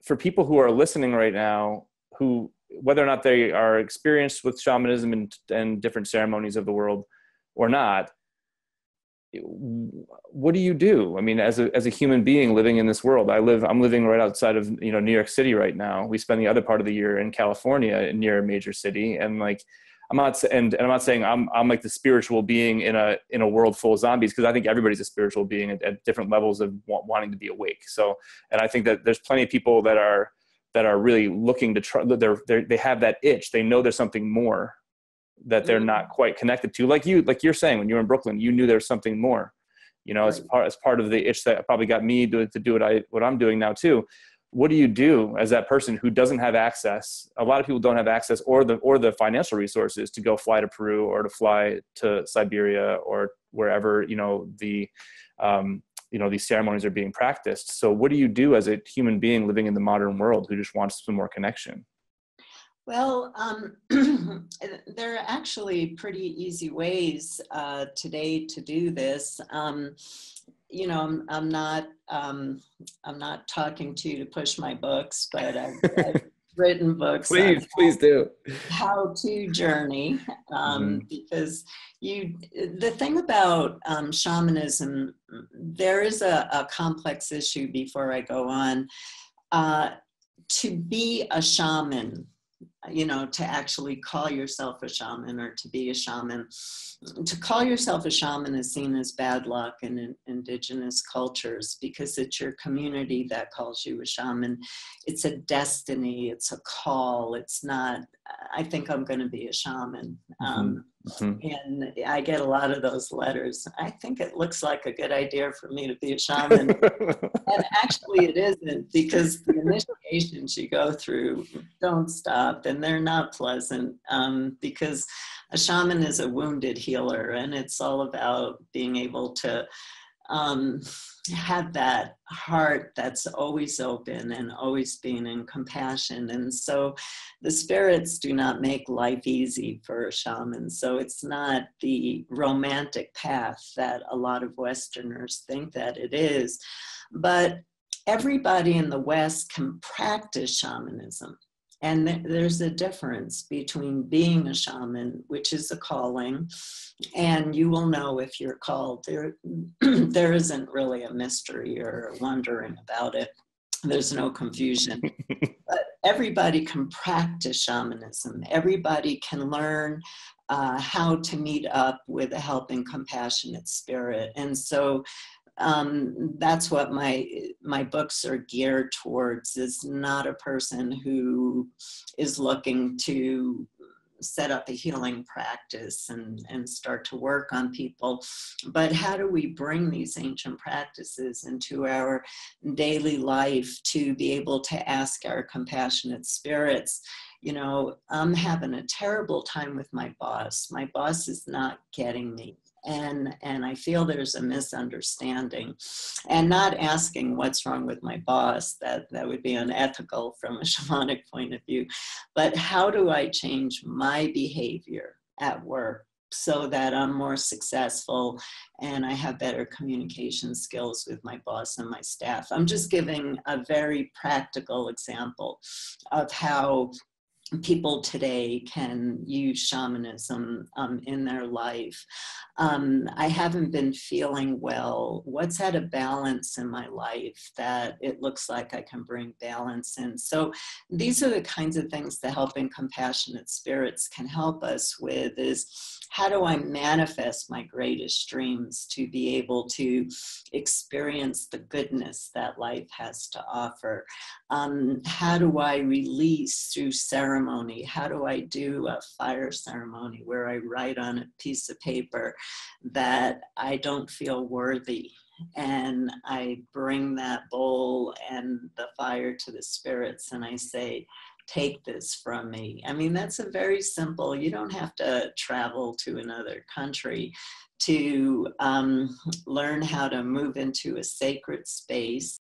for people who are listening right now, who, whether or not they are experienced with shamanism and different ceremonies of the world or not, what do you do? I mean, as a human being living in this world, I'm living right outside of, New York City right now. We spend the other part of the year in California near a major city. And like, I'm not saying I'm like the spiritual being in a world full of zombies, because I think everybody's a spiritual being at different levels of wanting to be awake. So, and I think that there's plenty of people that are really looking to try. They have that itch. They know there's something more that they're not quite connected to. Like you're saying, when you were in Brooklyn, you knew there's something more. Right. As part of the itch that probably got me to do what I'm doing now too. What do you do as that person who doesn't have access? A lot of people don't have access or the financial resources to go fly to Peru or to fly to Siberia or wherever, these ceremonies are being practiced. So what do you do as a human being living in the modern world who just wants some more connection? Well, there are actually pretty easy ways today to do this. I'm not talking to you to push my books, but I've written books. Please do. How to journey, because the thing about shamanism, there is a complex issue before I go on. To be a shaman, to actually call yourself a shaman or to be a shaman. To call yourself a shaman is seen as bad luck in indigenous cultures, because it's your community that calls you a shaman. It's a destiny, it's a call. It's not, I think I'm going to be a shaman. And I get a lot of those letters. I think it looks like a good idea for me to be a shaman. And actually it isn't, because the initiations you go through don't stop, and they're not pleasant, because a shaman is a wounded healer, and it's all about being able to have that heart that's always open and always being in compassion. And so the spirits do not make life easy for a shaman. So it's not the romantic path that a lot of Westerners think that it is. But everybody in the West can practice shamanism. And there's a difference between being a shaman, which is a calling, and you will know if you're called. There isn't really a mystery or wondering about it. There's no confusion. But everybody can practice shamanism. Everybody can learn how to meet up with a helping, compassionate spirit. And so that's what my books are geared towards, is not a person who is looking to set up a healing practice and start to work on people, but how do we bring these ancient practices into our daily life to be able to ask our compassionate spirits, I'm having a terrible time with my boss. My boss is not getting me. And I feel there's a misunderstanding, and not asking what's wrong with my boss. That would be unethical from a shamanic point of view. But how do I change my behavior at work so that I'm more successful and I have better communication skills with my boss and my staff? I'm just giving a very practical example of how people today can use shamanism in their life. I haven't been feeling well. What's at a balance in my life that it looks like I can bring balance in? So these are the kinds of things the helping compassionate spirits can help us with, is how do I manifest my greatest dreams to be able to experience the goodness that life has to offer? How do I release through ceremony? How do I do a fire ceremony where I write on a piece of paper that I don't feel worthy, and I bring that bowl and the fire to the spirits and I say, take this from me? I mean, that's a very simple, you don't have to travel to another country to learn how to move into a sacred space